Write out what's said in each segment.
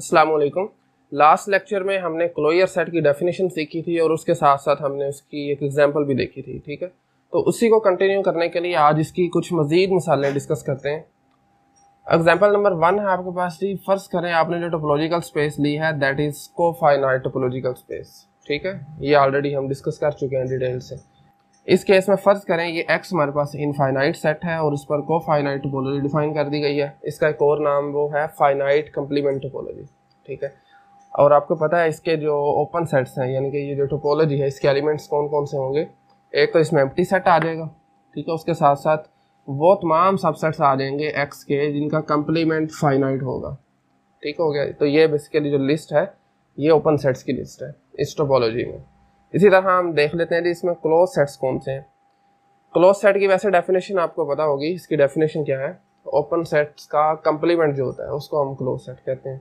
अस्सलाम वालेकुम। Last lecture में हमने क्लोजर सेट की डेफिनेशन सीखी थी और उसके साथ साथ हमने उसकी एक एग्जांपल भी देखी थी। ठीक है, तो उसी को कंटिन्यू करने के लिए आज इसकी कुछ मजीद मिसालें डिस्कस करते हैं। एग्जांपल नंबर 1 है आपके पास जी। फर्ज करें आपने जो टोपोलॉजिकल स्पेस ली है दैट इज कोफाइनाइट टोपोलॉजिकल स्पेस। ठीक है, ये ऑलरेडी हम डिस्कस कर चुके हैं डिटेल से। इस केस में फ़र्ज़ करें ये x हमारे पास इनफाइनाइट सेट है और उस पर कोफाइनाइट टोपोलॉजी डिफाइन कर दी गई है। इसका एक और नाम वो है फाइनाइट कंप्लीमेंट टोपोलॉजी। ठीक है, और आपको पता है इसके जो ओपन सेट्स हैं यानी कि ये जो टोपोलॉजी है इसके एलिमेंट्स कौन कौन से होंगे। एक तो इसमें एम्प्टी सेट आ जाएगा, ठीक है, उसके साथ साथ वो तमाम सबसेट्स आ जाएंगे x के जिनका कंप्लीमेंट फाइनाइट होगा। ठीक हो गया, तो ये बेसिकली जो लिस्ट है ये ओपन सेट्स की लिस्ट है इस टोपोलॉजी में। इसी तरह हम देख लेते हैं कि इसमें क्लोज सेट्स कौन से हैं। क्लोज सेट की वैसे डेफिनेशन आपको पता होगी। इसकी डेफिनेशन क्या है? ओपन सेट्स का कंप्लीमेंट जो होता है उसको हम क्लोज सेट कहते हैं।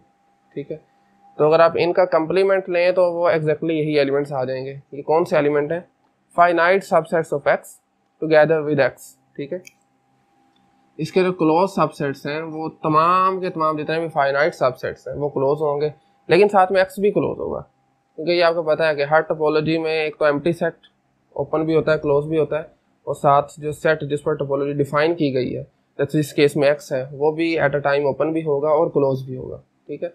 ठीक है, तो अगर आप इनका कंप्लीमेंट लें तो वो एग्जैक्टली यही एलिमेंट्स आ जाएंगे। ये कौन से एलिमेंट हैं? Finite subsets of x together with x. ठीक है, इसके जो क्लोज सबसेट्स हैं वो तमाम के तमाम जितने भी फाइनाइट सबसेट्स हैं वो क्लोज होंगे, लेकिन साथ में एक्स भी क्लोज होगा। क्योंकि ये आपको पता है कि हर टोपोलॉजी में एक तो एम्प्टी सेट ओपन भी होता है, क्लोज भी होता है, और साथ जो सेट जिस पर टोपोलॉजी डिफाइन की गई है जैसे इस केस में एक्स है वो भी एट अ टाइम ओपन भी होगा और क्लोज भी होगा। ठीक है,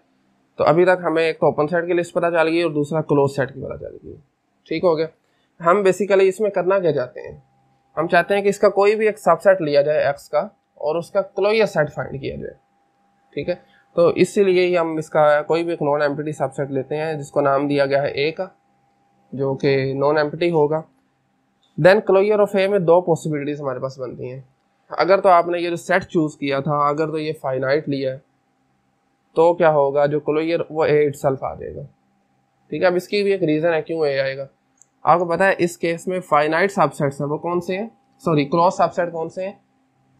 तो अभी तक हमें एक तो ओपन सेट की लिस्ट पता चल गई और दूसरा क्लोज सेट की पता चल गई। ठीक हो गया। हम बेसिकली इसमें करना क्या चाहते हैं? हम चाहते हैं कि इसका कोई भी एक सबसेट लिया जाए एक्स का और उसका क्लोजर सेट फाइंड किया जाए। ठीक है, तो इसीलिए ही हम इसका कोई भी एक नॉन एम्प्टी सबसेट लेते हैं जिसको नाम दिया गया है ए का, जो कि नॉन एम्प्टी होगा। देन क्लोजर ऑफ ए में दो पॉसिबिलिटीज हमारे पास बनती हैं। अगर तो आपने ये जो सेट चूज किया था अगर तो ये फाइनाइट लिया है तो क्या होगा, जो क्लोजर वो ए इटसेल्फ आ जाएगा। ठीक है, अब इसकी भी एक रीज़न है क्यों ए आएगा। आपको पता है इस केस में फाइनाइट सबसेट्स हैं वो कौन से हैं? सॉरी, क्लोज सबसेट कौन से हैं?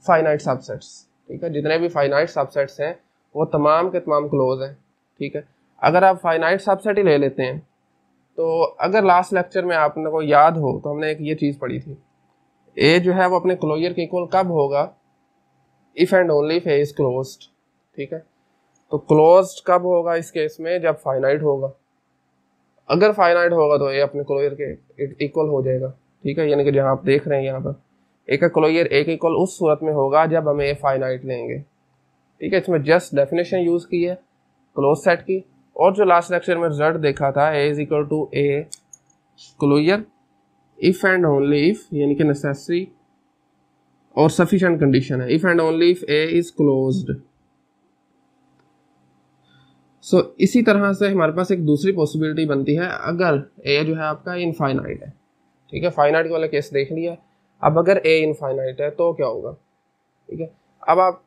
Finite subsets. ठीक है, जितने भी फाइनाइट सबसेट्स हैं वो तमाम के तमाम क्लोज हैं। ठीक है, अगर आप फाइनाइट सबसेट ही ले लेते हैं तो अगर लास्ट लेक्चर में आपने को याद हो तो हमने एक ये चीज़ पढ़ी थी, ए जो है वो अपने क्लोजर के इक्वल कब होगा? If and only if A is closed. ठीक है, तो क्लोज्ड कब होगा इस केस में? जब फाइनाइट होगा। अगर फाइनाइट होगा तो ए अपने क्लोजर के इक्वल हो जाएगा। ठीक है, यानी कि जहाँ आप देख रहे हैं यहाँ पर ए का क्लोजर ए के इक्वल उस सूरत में होगा जब हम ए फाइनाइट लेंगे। ठीक है, इसमें जस्ट डेफिनेशन यूज़ की है क्लोज सेट की, और जो लास्ट लेक्चर में रिजल्ट देखा था A is equal to A closure if and only if, यानी कि नेसेसरी और सफिशिएंट कंडीशन है, if and only if A is closed. So इसी तरह से हमारे पास एक दूसरी पॉसिबिलिटी बनती है अगर ए जो है आपका इनफाइनाइट है। ठीक है, फाइनाइट वाला केस देख लिया। अब अगर ए इनफाइनाइट है तो क्या होगा? ठीक है, अब आप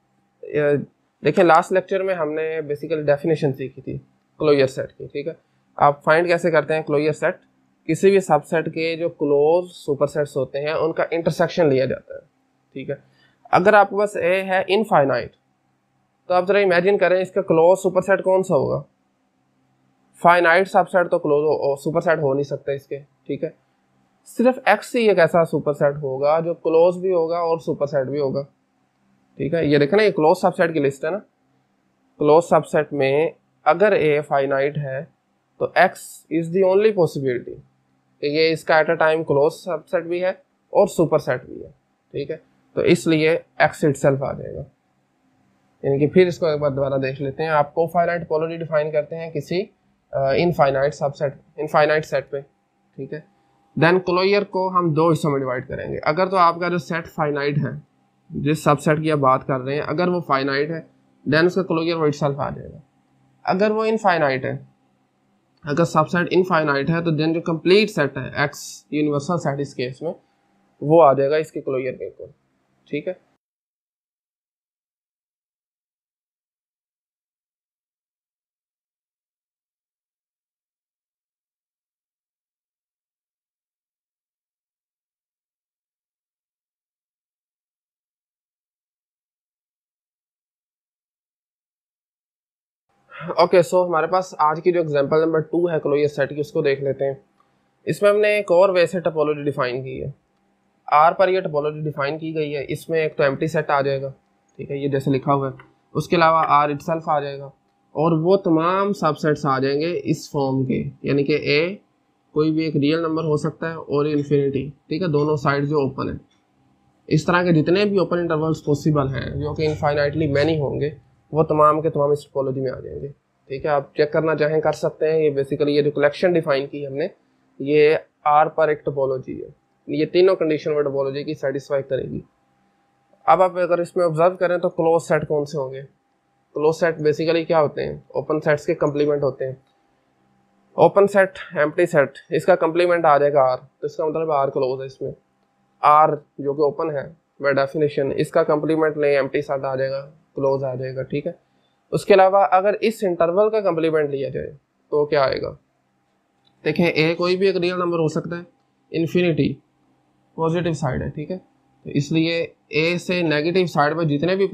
देखिए लास्ट लेक्चर में हमने बेसिकली डेफिनेशन सीखी थी क्लोजर सेट की। ठीक है, आप फाइंड कैसे करते हैं क्लोजर सेट? किसी भी सबसेट के जो क्लोज सुपरसेट्स होते हैं उनका इंटरसेक्शन लिया जाता है। ठीक है, अगर आपके पास ए है इनफाइनाइट तो आप जरा इमेजिन करें इसका क्लोज सुपरसेट कौन सा होगा? फाइनाइट सबसेट तो क्लोज सुपरसेट हो नहीं सकता इसके। ठीक है, सिर्फ एक्स ही एक ऐसा सुपरसेट होगा जो क्लोज भी होगा और सुपरसेट भी होगा। ठीक है, ये देखना ये क्लोज सबसेट की लिस्ट है ना। क्लोज सबसेट में अगर ए फाइनाइट है तो x is the only possibility कि ये इसका at a time close subset भी है और सुपरसेट भी है। ठीक है, तो इसलिए एक्स इटसेल्फ आ जाएगा। यानी कि फिर इसको एक बार दोबारा देख लेते हैं। आप कोफाइनाइट टोपोलॉजी डिफाइन करते हैं किसी इनफाइनाइट सबसेट इनफाइनाइट सेट पे। ठीक है, देन क्लोजर को हम दो हिस्सों में डिवाइड करेंगे। अगर तो आपका जो सेट फाइनाइट है, जिस सबसेट की आप बात कर रहे हैं, अगर वो फाइनाइट है देन उसका क्लोजर वो इटसेल्फ आ जाएगा। अगर वो इनफाइनाइट है, अगर सबसेट इनफाइनाइट है तो देन जो कंप्लीट सेट है एक्स यूनिवर्सल सेट इस केस में वो आ जाएगा इसके क्लोजर के इक्वल। ठीक है, ओके सो हमारे पास आज की जो एग्जांपल नंबर 2 है क्लोजर सेट की उसको देख लेते हैं। इसमें हमने एक और वे से टोपोलॉजी डिफाइन की है। आर पर यह टोपोलॉजी डिफाइन की गई है। इसमें एक तो एम्प्टी सेट आ जाएगा। ठीक है, ये जैसे लिखा हुआ है। उसके अलावा आर इटसेल्फ आ जाएगा और वो तमाम सबसेट्स आ जाएंगे इस फॉर्म के, यानी कि ए कोई भी एक रियल नंबर हो सकता है और इन्फिनिटी, ठीक है, दोनों साइड जो ओपन है। इस तरह के जितने भी ओपन इंटरवल्स पॉसिबल हैं जो कि इनफाइनाइटली मैनी होंगे, वो तमाम के तमाम इस टोपोलॉजी में आ जाएंगे, ठीक है। आप चेक करना चाहें कर सकते हैं। ये बेसिकली ये जो कलेक्शन डिफाइन की हमने, ये आर पर एक टोपोलॉजी है, ये तीनों कंडीशन वो टोपोलॉजी की सेटिस्फाई करेगी। अब आप अगर इसमें ऑब्जर्व करें तो क्लोज सेट कौन से होंगे? क्लोज सेट बेसिकली क्या होते हैं? ओपन सेट्स के कंप्लीमेंट होते हैं। ओपन सेट, एम्प्टी सेट, इसका कंप्लीमेंट आ जाएगा आर, तो इसका मतलब आर क्लोज है। इसमें आर जो कि ओपन है बाय डेफिनेशन, इसका कंप्लीमेंट लें एम्प्टी सेट आ जाएगा, क्लोज आ जाएगा, ठीक है। उसके अलावा अगर इस इंटरवल का कंप्लीमेंट लिया जाए तो क्या आएगा? देखें, ए कोई भी एक रियल नंबर हो सकता है, इन्फिनिटी पॉजिटिव साइड है, ठीक है, तो इसलिए ए से नेगेटिव साइड पर जितने भी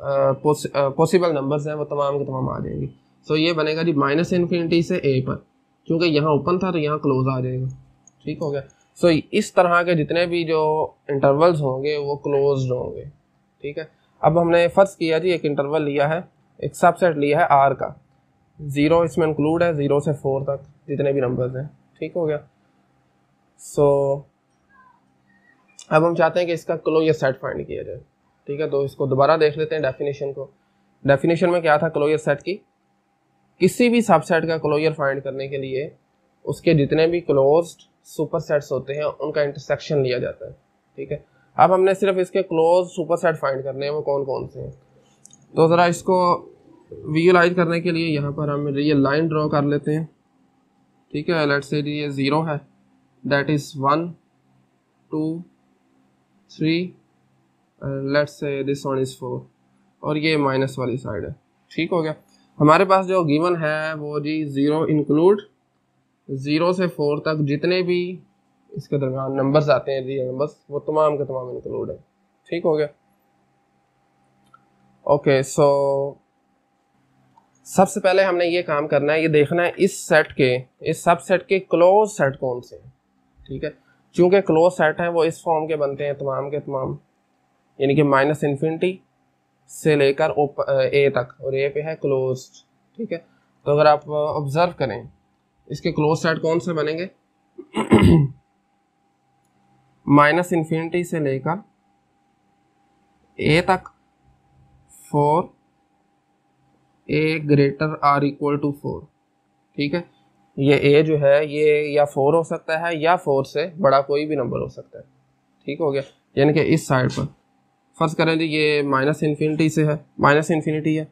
पॉसिबल नंबर्स हैं वो तमाम के तमाम आ जाएंगे। सो ये बनेगा जी माइनस इन्फिनिटी से ए पर, क्योंकि यहाँ ओपन था तो यहाँ क्लोज आ जाएगा, ठीक हो गया। सो इस तरह के जितने भी जो इंटरवल्स होंगे वो क्लोज्ड होंगे, ठीक है। अब हमने फर्ज किया जी एक इंटरवल लिया है, एक सबसेट लिया है आर का, 0 इसमें इंक्लूड है, 0 से 4 तक जितने भी नंबर्स हैं, ठीक हो गया। सो अब हम चाहते हैं कि इसका क्लोजर सेट फाइंड किया जाए, ठीक है। तो इसको दोबारा देख लेते हैं डेफिनेशन को। डेफिनेशन में क्या था क्लोजर सेट की? किसी भी सबसेट का क्लोजर फाइंड करने के लिए उसके जितने भी क्लोज्ड सुपर सेट्स होते हैं उनका इंटरसेक्शन लिया जाता है, ठीक है। अब हमने सिर्फ इसके क्लोज सुपर सेट फाइंड करने हैं, वो कौन कौन से हैं। तो ज़रा इसको विजुअलाइज करने के लिए यहाँ पर हम ये लाइन ड्रॉ कर लेते हैं, ठीक है। लेट्स से ये 0 है, that is 1 2 3, let's say this one is 4, और ये माइनस वाली साइड है, ठीक हो गया। हमारे पास जो गिवन है वो जी 0 इंक्लूड 0 से 4 तक जितने भी इसके दरमियान नंबर्स आते हैं रियल नंबर्स, वो तमाम के तमाम इंक्लूड है, ठीक हो गया। ओके, सो सबसे पहले हमने ये काम करना है, ये देखना है इस सेट के, इस सब सेट के क्लोज सेट कौन से हैं, ठीक है। चूँकि क्लोज सेट हैं वो इस फॉर्म के बनते हैं तमाम के तमाम, यानी कि माइनस इन्फिनिटी से लेकर ए तक, और ए पे है क्लोज्ड, ठीक है। तो अगर आप ऑब्जर्व करें इसके क्लोज सेट कौन से बनेंगे? माइनस इन्फिनिटी से लेकर ए तक, 4 ए ग्रेटर आर इक्वल टू 4, ठीक है। ये ए जो है ये या 4 हो सकता है या 4 से बड़ा कोई भी नंबर हो सकता है, ठीक हो गया। यानी कि इस साइड पर फर्ज करें जी ये माइनस इन्फिनिटी से है, माइनस इन्फिनिटी है,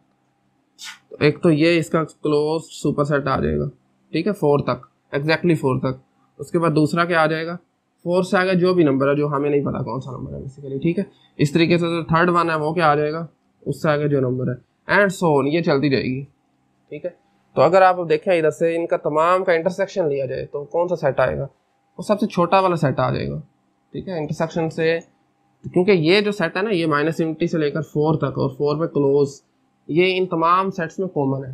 तो एक तो ये इसका क्लोज सुपर सेट आ जाएगा, ठीक है, 4 तक, एग्जैक्टली 4 तक। उसके बाद दूसरा क्या आ जाएगा? 4 से आगे जो भी नंबर है, जो हमें नहीं पता कौन सा नंबर है बेसिकली, ठीक है। इस तरीके से जो थर्ड वन है वो क्या आ जाएगा? उससे आगे जो नंबर है, एंड सो ऑन, ये चलती जाएगी, ठीक है। तो अगर आप देखें इधर से इनका तमाम का इंटरसेक्शन लिया जाए तो कौन सा सेट आएगा? वो सबसे छोटा वाला सेट आ जाएगा, ठीक है, इंटरसेक्शन से, क्योंकि ये जो सेट है ना ये माइनस इन्फिनिटी से लेकर 4 तक और 4 पे क्लोज, ये इन तमाम सेट्स में कॉमन है,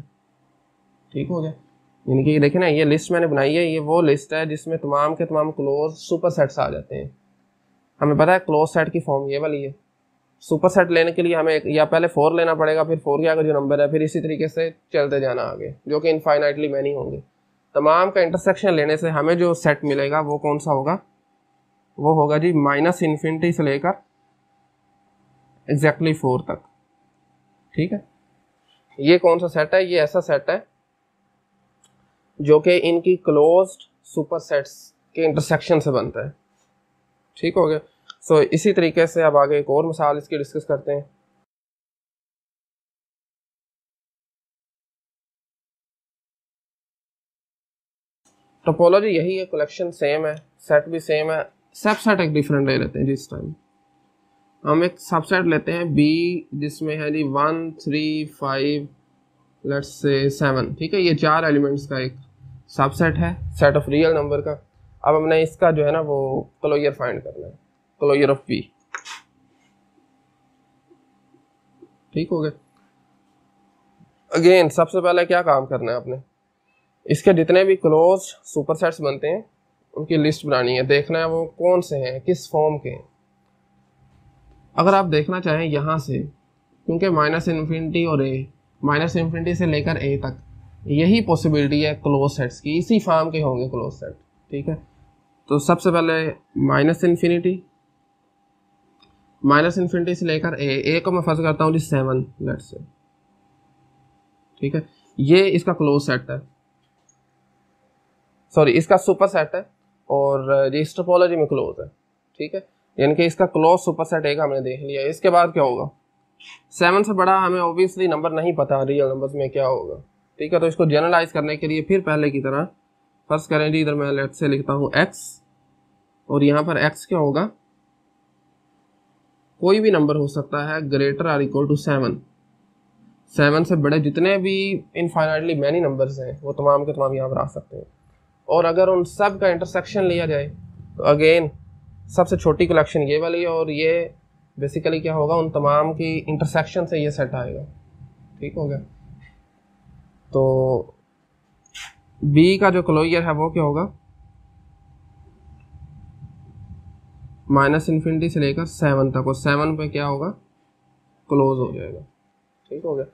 ठीक हो गया। यानी कि ये देखें ना, ये लिस्ट मैंने बनाई है, ये वो लिस्ट है जिसमें तमाम के तमाम क्लोज सुपर सेट्स आ जाते हैं। हमें पता है क्लोज सेट की फॉर्म ये वाली है। सुपर सेट लेने के लिए हमें या पहले 4 लेना पड़ेगा, फिर 4 के आगे जो नंबर है, फिर इसी तरीके से चलते जाना आगे, जो कि इनफाइनाइटली मैनी होंगे। तमाम का इंटरसेक्शन लेने से हमें जो सेट मिलेगा वो कौन सा होगा? वो होगा जी माइनस इन्फिनिटी से लेकर एग्जैक्टली 4 तक, ठीक है। ये कौन सा सेट है? ये ऐसा सेट है जो कि इनकी क्लोज्ड सुपर सेट्स के इंटरसेक्शन से बनता है, ठीक हो गया। सो इसी तरीके से अब आगे एक और मिसाल इसकी डिस्कस करते हैं। टोपोलॉजी यही है, कलेक्शन सेम है, सेट भी सेम है, सबसेट एक डिफरेंट ले लेते हैं। जिस टाइम हम एक सबसेट लेते हैं बी जिसमें है जी 1 3 5 लेट्स से 7, ठीक है, ये 4 एलिमेंट्स का एक सबसेट है, सेट ऑफ रियल नंबर का। अब हमने इसका जो है ना वो क्लोजर फाइंड करना है, क्लोजर ऑफ बी, ठीक हो गया। अगेन सबसे पहले क्या काम करना है आपने? इसके जितने भी क्लोज सुपर सेट्स बनते हैं उनकी लिस्ट बनानी है, देखना है वो कौन से हैं, किस फॉर्म के हैं। अगर आप देखना चाहें यहाँ से, क्योंकि माइनस इन्फिनिटी और ए माइनस इन्फिनिटी से लेकर ए तक, यही पॉसिबिलिटी है क्लोज सेट्स की, इसी फॉर्म के होंगे क्लोज सेट। ठीक है, तो सबसे पहले माइनस इन्फिनिटी से लेकर ए को मैं फर्ज करता हूँ जी 7 लेट्स से। ठीक है, ये इसका क्लोज सेट है, सॉरी इसका सुपर सेट है, और ये इस टोपोलॉजी में क्लोज है। ठीक है, यानी कि इसका क्लोज सुपर सेट एक हमने देख लिया। इसके बाद क्या होगा, 7 से बड़ा हमें ऑब्वियसली नंबर नहीं पता रियल नंबर्स में क्या होगा। ठीक है, तो इसको जनरलाइज करने के लिए फिर पहले की तरह फर्स्ट करें जी, इधर मैं लेट्स से लिखता हूँ x, और यहाँ पर x क्या होगा, कोई भी नंबर हो सकता है ग्रेटर आर इक्वल टू 7। 7 से बड़े जितने भी इनफाइनाइटली मैनी नंबर्स हैं वो तमाम के तमाम यहाँ पर आ सकते हैं। और अगर उन सब का इंटरसेक्शन लिया जाए तो अगेन सबसे छोटी कलेक्शन ये वाली है, और ये बेसिकली क्या होगा, उन तमाम की इंटरसेक्शन से ये सेट आएगा। ठीक हो गया, तो बी का जो क्लोजर है वो क्या होगा, माइनस इन्फिनिटी से लेकर 7 तक, और 7 पे क्या होगा, क्लोज हो जाएगा। ठीक हो गया,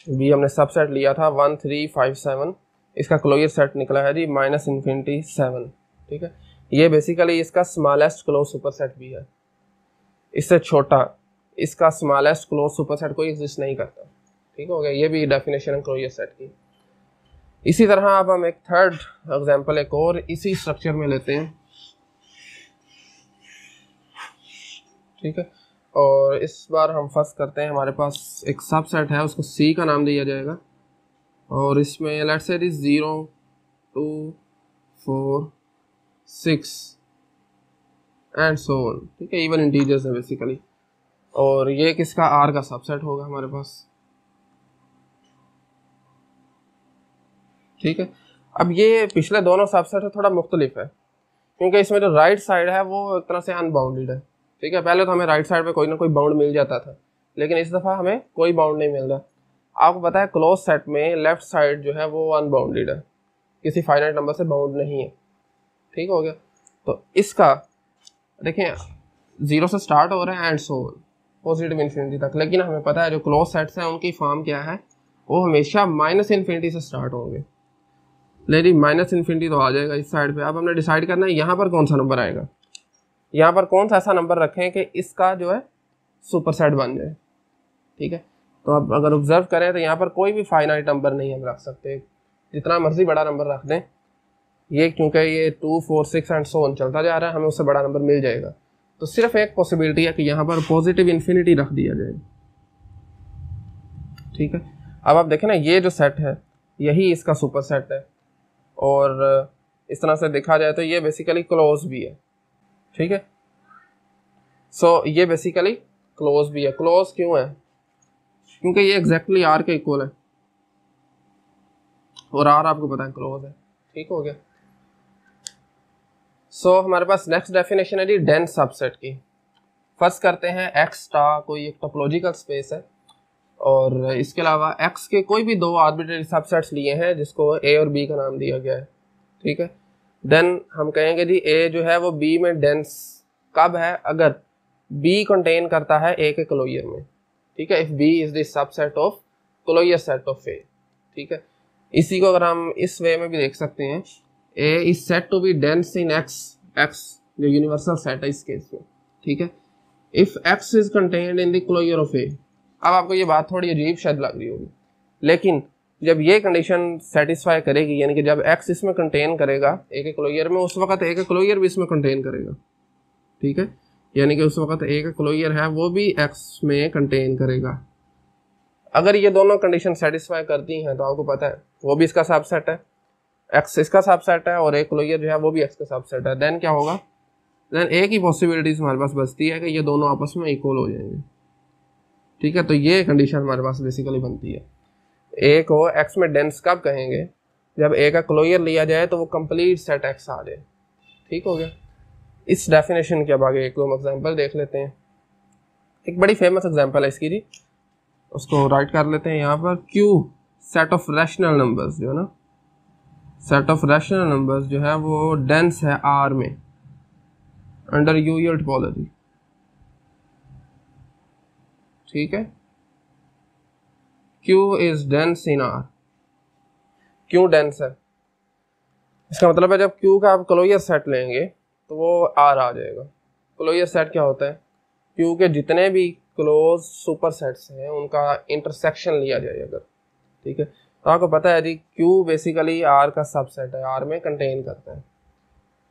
बी हमने सबसेट लिया था 1 3 5 7, इसका क्लोजर सेट निकला है जी माइनस इन्फिनिटी 7। ठीक है, ये बेसिकली इसका स्मॉलेस्ट क्लोज सुपर सेट भी है, इससे छोटा इसका स्मॉलेस्ट क्लोज सुपर सेट कोई एग्जिस्ट नहीं करता। ठीक हो गया, ये भी डेफिनेशन है क्लोजर सेट की। इसी तरह अब हम एक थर्ड एग्जांपल एक और इसी स्ट्रक्चर में लेते हैं। ठीक है, और इस बार हम फर्स्ट करते हैं, हमारे पास एक सबसेट है, उसको सी का नाम दिया जाएगा, और इसमें let's say 0 2 4 6 and so on. ठीक है, इवन इंटीजर्स है बेसिकली, और ये किसका, आर का सबसेट होगा हमारे पास। ठीक है, अब ये पिछले दोनों सबसेट है थोड़ा मुख्तलिफ है, क्योंकि इसमें जो राइट साइड है वो एक तरह से अनबाउंडेड है। ठीक है, पहले तो हमें राइट साइड पे कोई ना कोई बाउंड मिल जाता था, लेकिन इस दफ़ा हमें कोई बाउंड नहीं मिल रहा। आपको पता है क्लोज सेट में लेफ्ट साइड जो है वो अनबाउंडेड है, किसी फाइनाइट नंबर से बाउंड नहीं है। ठीक हो गया, तो इसका देखें 0 से स्टार्ट हो रहा है and so on positive infinity तक, लेकिन हमें पता है जो क्लोज सेट्स हैं उनकी फॉर्म क्या है, वो हमेशा माइनस इन्फिनिटी से स्टार्ट होंगे। लेकिन माइनस इन्फिनिटी तो आ जाएगा इस साइड पे। अब हमने डिसाइड करना है यहाँ पर कौन सा नंबर आएगा, यहाँ पर कौन सा ऐसा नंबर रखें कि इसका जो है सुपर सेट बन जाए। ठीक है, तो अब अगर ऑब्जर्व करें तो यहाँ पर कोई भी फाइनाइट नंबर नहीं हम रख सकते, जितना मर्जी बड़ा नंबर रख दें, ये क्योंकि ये 2 4 6 एंड सो ऑन चलता जा रहा है, हमें उससे बड़ा नंबर मिल जाएगा। तो सिर्फ एक पॉसिबिलिटी है कि यहाँ पर पॉजिटिव इन्फिनिटी रख दिया जाए। ठीक है, अब आप देखें ना, ये जो सेट है यही इसका सुपर सेट है, और इस तरह से देखा जाए तो ये बेसिकली क्लोज भी है। ठीक है, सो ये बेसिकली क्लोज भी है। क्लोज क्यों है, क्योंकि ये एग्जैक्टली आर के इक्वल है, और आर आपको पता है क्लोज है। ठीक हो गया, सो हमारे पास नेक्स्ट डेफिनेशन है जी डेंस सबसेट की। फर्स्ट करते हैं एक्स स्टार कोई एक टोपोलॉजिकल स्पेस है, और इसके अलावा एक्स के कोई भी दो आर्बिट्रेरी सबसेट्स लिए हैं जिसको ए और बी का नाम दिया गया है। ठीक है, देन हम कहेंगे जी ए जो है वो बी में डेंस कब है, अगर बी कंटेन करता है ए के क्लोजर में। ठीक है, if B is the subset of closure set of A. ठीक है, इसी को अगर हम इस वे में भी देख सकते हैं, A is set to be dense in X, X जो यूनिवर्सल सेट है इस केस में। ठीक है, if X is contained in the closure of A. अब आपको ये बात थोड़ी अजीब शायद लग रही होगी, लेकिन जब ये कंडीशन सेटिस्फाई करेगी, यानी कि जब एक्स इसमें कंटेन करेगा ए के क्लोजर में, उस वक्त ए का क्लोजर भी इसमें कंटेन करेगा। ठीक है, यानी कि उस वक्त ए का क्लोजर है वो भी एक्स में कंटेन करेगा। अगर ये दोनों कंडीशन सेटिस्फाई करती हैं तो आपको पता है वो भी इसका सबसेट है, एक्स इसका सबसेट है, और ए क्लोजर जो है वो भी एक्स का सबसेट है। देन क्या होगा, देन एक ही पॉसिबिलिटीज हमारे पास बचती है कि ये दोनों आपस में इक्वल हो जाएंगे। ठीक है, तो ये कंडीशन हमारे पास बेसिकली बनती है। ए को एक्स में डेंस कब कहेंगे, जब ए का क्लोजर लिया जाए तो वो कंप्लीट सेट एक्स आ जाए। ठीक हो गया, इस डेफिनेशन के अब आगे एक दो एग्जांपल देख लेते हैं। एक बड़ी फेमस एग्जांपल है इसकी जी, उसको राइट कर लेते हैं यहाँ पर। Q set of rational numbers जो है ना, सेट ऑफ रैशनल नंबर्स जो है वो डेंस है आर में अंडर यूजर टोपोलॉजी। ठीक है, Q is dense in R। क्यों डेंस है? इसका मतलब है जब Q का आप क्लोजर सेट लेंगे तो वो R आ जाएगा। क्लोजर सेट क्या होता है? Q के जितने भी क्लोज सुपर सेट्स हैं उनका इंटरसेक्शन लिया जाए अगर, ठीक है। तो आपको पता है जी Q बेसिकली R का सबसेट है, R में कंटेन करता है।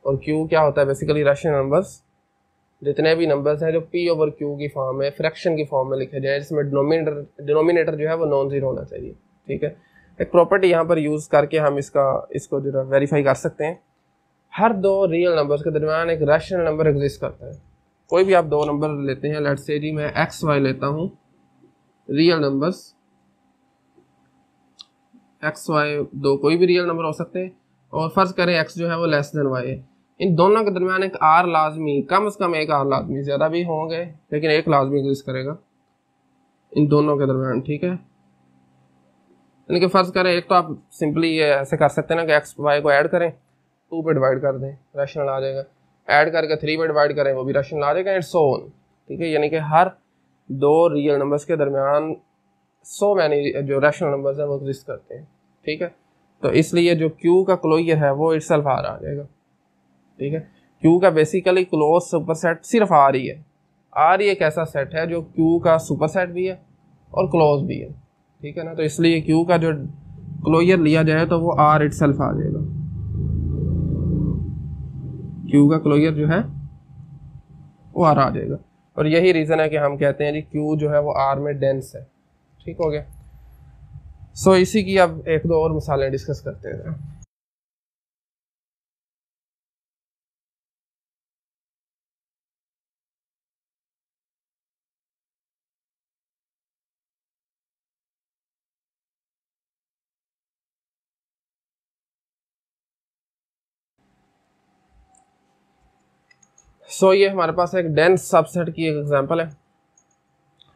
और Q क्या होता है? बेसिकली रैशनल नंबर्स, जितने भी नंबर्स हैं जो P ओवर Q की फॉर्म में, फ्रैक्शन की फॉर्म में लिखे जाए, जिसमें डिनोमिनेटर जो है वो नॉन जीरो होना चाहिए, ठीक है। एक प्रॉपर्टी यहाँ पर यूज़ करके हम इसको जो है वेरीफाई कर सकते हैं। हर दो रियल नंबर्स के दरमियान एक रैशनल नंबर एग्जिस्ट करता है। कोई भी आप दो नंबर लेते हैं, लेट्स से जी मैं एक्स वाई लेता हूँ, रियल नंबर्स एक्स वाई दो कोई भी रियल नंबर हो सकते हैं, और फर्ज करें एक्स जो है वो लेस देन वाई है। इन दोनों के दरमियान एक आर लाजमी, कम से कम एक आर लाजमी, ज़्यादा भी होंगे लेकिन एक लाजमी एग्जिस्ट करेगा इन दोनों के दरमियान, ठीक है। यानी कि फर्ज करें, एक तो आप सिंपली ये ऐसे कर सकते हैं ना कि एक्स वाई को ऐड करें, 2 पे डिवाइड कर दें, रैशनल आ जाएगा। ऐड करके 3 पे डिवाइड करें, वो भी रैशनल आ जाएगा, एंड सो ऑन, ठीक है। यानी कि हर दो रियल नंबर्स के दरमियान सो मैनी जो रैशनल नंबर्स हैं वो एग्जिस्ट करते हैं, ठीक है। तो इसलिए जो Q का क्लोजर है वो इटसेल्फ R आ जाएगा, ठीक है। Q का बेसिकली क्लोज सुपरसेट सिर्फ R ही है। R ही एक ऐसा सेट है जो Q का सुपरसेट भी है और क्लोज भी है, ठीक है ना। तो इसलिए Q का जो क्लोजर लिया जाए तो वो R इटसेल्फ आ जाएगा। Q का क्लोजर जो है वो R आ जाएगा, और यही रीज़न है कि हम कहते हैं जी Q जो है वो R में डेंस है, ठीक हो गया। सो इसी की अब एक दो और मिसालें डिस्कस करते हैं। सो ये हमारे पास एक डेंस सबसेट की एक एग्जांपल है,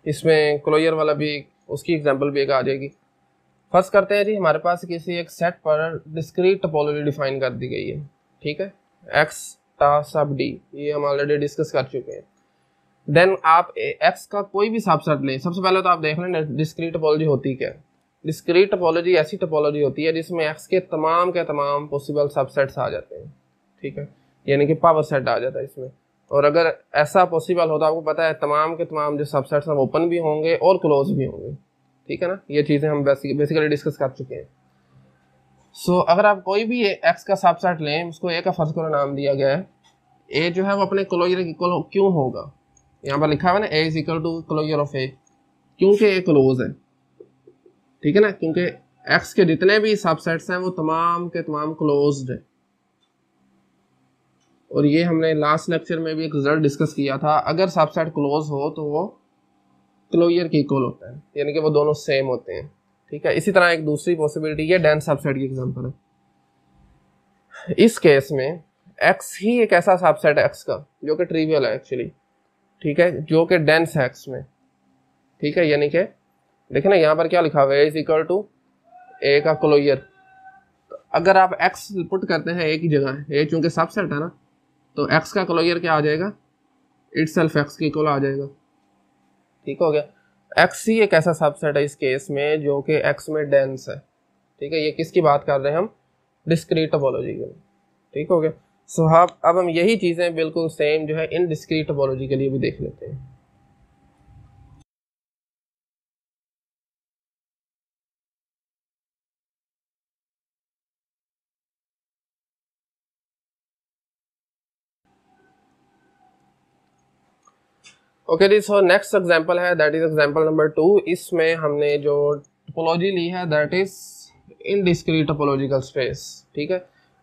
इसमें क्लोजर वाला भी उसकी एग्जांपल भी एक आ जाएगी। फर्स्ट करते हैं जी, हमारे पास किसी एक सेट पर डिस्क्रीट टोपोलॉजी डिफाइन कर दी गई है, ठीक है। एक्स टा सब डी, ये हम ऑलरेडी डिस्कस कर चुके हैं। देन आप एक्स का कोई भी सबसेट लें, सबसे पहले तो आप देख लें डिस्क्रीट टोपोलॉजी होती क्या है। डिस्क्रीट टोपोलॉजी ऐसी टोपोलॉजी होती है जिसमें एक्स के तमाम पॉसिबल सबसेट्स आ जाते हैं, ठीक है। यानी कि पावर सेट आ जाता है इसमें, और अगर ऐसा पॉसिबल हो तो आपको पता है तमाम के तमाम जो सबसेट्स हैं ओपन भी होंगे और क्लोज भी होंगे, ठीक है ना। ये चीज़ें हम बेसिकली डिस्कस कर चुके हैं। सो अगर आप कोई भी एक्स का सबसेट लें, उसको ए का फर्ज करो नाम दिया गया है, ए जो है वो अपने क्लोजर की क्यों होगा, यहाँ पर लिखा हुआ है ना A is equal to closure of A, क्योंकि ए क्लोज है, ठीक है ना। क्योंकि एक्स के जितने भी सबसेट्स हैं वो तमाम के तमाम क्लोज्ड है, और ये हमने लास्ट लेक्चर में भी एक रिजल्ट डिस्कस किया था। अगर सबसेट क्लोज हो तो वो क्लोजर के इक्वल होता है, यानी कि वो दोनों सेम होते हैं, ठीक है। इसी तरह एक दूसरी पॉसिबिलिटी ये डेंस सबसेट की एग्जांपल है। इस केस में एक्स ही एक ऐसा सबसेट है एक्स का जो कि ट्रिवियल है एक्चुअली, ठीक है, जो कि डेंस है एक्स में, ठीक है। यानी कि देखिए ना यहाँ पर क्या लिखा हुआ है, इज इक्वल टू ए का क्लोजर। तो अगर आप एक्स पुट करते हैं ए की जगह, ए चूंकि सबसेट है ना, तो एक्स का क्लोजर क्या आ जाएगा, इटसेल्फ एक्स के इक्वल आ जाएगा, ठीक हो गया। एक्स ही एक ऐसा सबसेट है इस केस में जो कि एक्स में डेंस है, ठीक है। ये किसकी बात कर रहे हैं हम, डिस्क्रीट टोपोलॉजी के लिए, ठीक हो गया। सो अब हम यही चीज़ें बिल्कुल सेम जो है इन डिस्क्रीट टोपोलॉजी के लिए भी देख लेते हैं। ओके जी, सो नेक्स्ट एग्जांपल है, दैट इज एग्जांपल नंबर 2। इसमें हमने जो टोपोलॉजी ली है that is indiscrete topological space, ठीक है।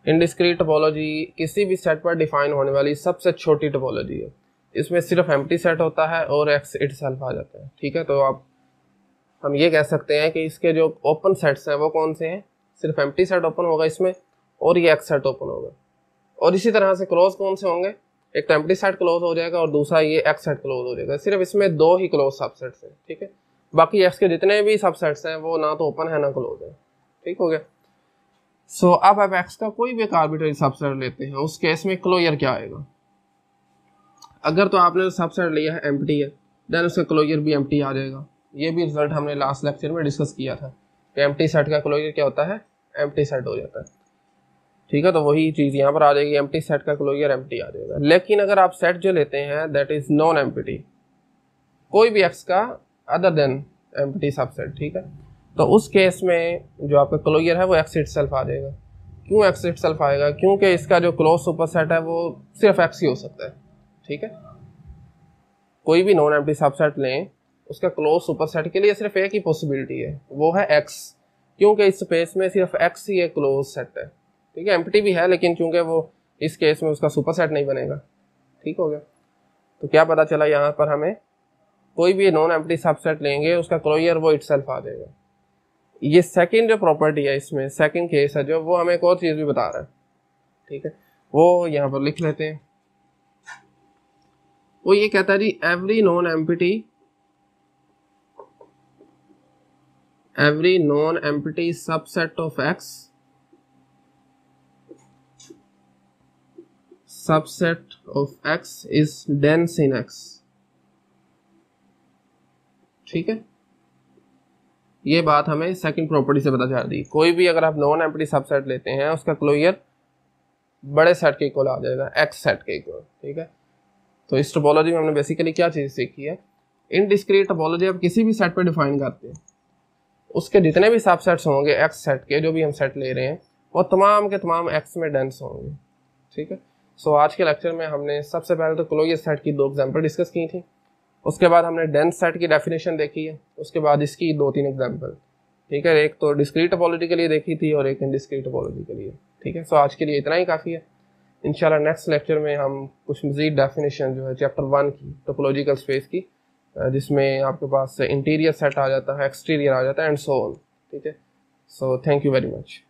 इनडिस्क्रीट टोपोलॉजी किसी भी सेट पर डिफाइन होने वाली सबसे छोटी टोपोलॉजी है। इसमें सिर्फ एम्प्टी सेट होता है और एक्स इटसेल्फ आ जाता है, ठीक है। तो आप हम ये कह सकते हैं कि इसके जो ओपन सेट्स हैं वो कौन से हैं, सिर्फ एम्प्टी सेट ओपन होगा इसमें, और ये एक्स सेट ओपन होगा। और इसी तरह से क्लोज कौन से होंगे, एक तो एम्प्टी सेट क्लोज हो जाएगा और दूसरा ये एक्स सेट क्लोज हो जाएगा। सिर्फ इसमें दो ही क्लोज सबसेट्स हैं, ठीक है। बाकी एक्स के जितने भी सबसेट्स हैं वो ना तो ओपन है ना क्लोज है, ठीक हो गया। सो अब आप एक्स का कोई भी एक आर्बिट्रेरी सबसेट लेते हैं, उस केस में क्लोजर क्या आएगा। अगर तो आपने सबसेट लिया है एम्प्टी है, देन उसका क्लोजर भी एम्प्टी आ जाएगा, ये भी रिजल्ट हमने लास्ट लेक्चर में डिस्कस किया था कि एम्प्टी सेट का क्लोजर क्या होता है, एम्प्टी सेट हो जाता है। ठीक है, तो वही चीज़ यहाँ पर आ जाएगी, एम्प्टी सेट का क्लोजर एम्प्टी आ जाएगा। लेकिन अगर आप सेट जो लेते हैं दैट इज नॉन एम्प्टी, कोई भी एक्स का अदर देन एम्प्टी सबसेट, ठीक है, तो उस केस में जो आपका क्लोजर है वो एक्स इटसेल्फ आ जाएगा। क्यों एक्स इटसेल्फ आएगा? क्योंकि इसका जो क्लोज सुपरसेट है वो सिर्फ एक्स ही हो सकता है। ठीक है, कोई भी नॉन एम्प्टी सबसेट लें, उसका क्लोज सुपरसेट के लिए सिर्फ एक ही पॉसिबिलिटी है, वो है एक्स, क्योंकि इस स्पेस में सिर्फ एक्स ही एक क्लोज सेट है। ठीक है, एम्प्टी भी है लेकिन चूंकि वो इस केस में उसका सुपरसेट नहीं बनेगा। ठीक हो गया, तो क्या पता चला यहाँ पर हमें कोई भी नॉन एम्प्टी सबसेट लेंगे उसका क्लोजर वो इटसेल्फ आ जाएगा। ये सेकंड जो प्रॉपर्टी है इसमें, सेकंड केस है जो, वो हमें एक और चीज भी बता रहा है। ठीक है, वो यहाँ पर लिख लेते हैं। वो ये कहता है जी every non empty subset of X, subset of X is dense in X. ठीक है, ये बात हमें सेकंड प्रॉपर्टी से पता चल रही। कोई भी अगर आप नॉन एम्प्टी सबसेट लेते हैं उसका क्लोजर बड़े सेट के इक्वल आ जाएगा, एक्स सेट के इक्वल। ठीक है, तो इस टोपोलॉजी में हमने बेसिकली क्या चीज सीखी है, इन डिस्क्रीट टोपोलॉजी आप किसी भी सेट पे डिफाइन करते हैं, उसके जितने भी सबसेट्स होंगे एक्स सेट के, जो भी हम सेट ले रहे हैं, वो तमाम के तमाम एक्स में डेंस होंगे। ठीक है, सो आज के लेक्चर में हमने सबसे पहले तो क्लोजर सेट की 2 एग्जांपल डिस्कस की थी, उसके बाद हमने डेंस सेट की डेफिनेशन देखी है, उसके बाद इसकी 2-3 एग्जांपल। ठीक है, एक तो डिस्क्रीट टोपोलॉजी के लिए देखी थी और एक इनडिस्क्रीट टोपोलॉजी के लिए। ठीक है, सो आज के लिए इतना ही काफ़ी है। इंशाल्लाह नेक्स्ट लेक्चर में हम कुछ मज़ीद डेफिनेशन जो है चैप्टर 1 की टोपोलॉजिकल स्पेस की, जिसमें आपके पास इंटीरियर सेट आ जाता है, एक्सटीरियर आ जाता है एंड सो ऑन। ठीक है, so thank you very much.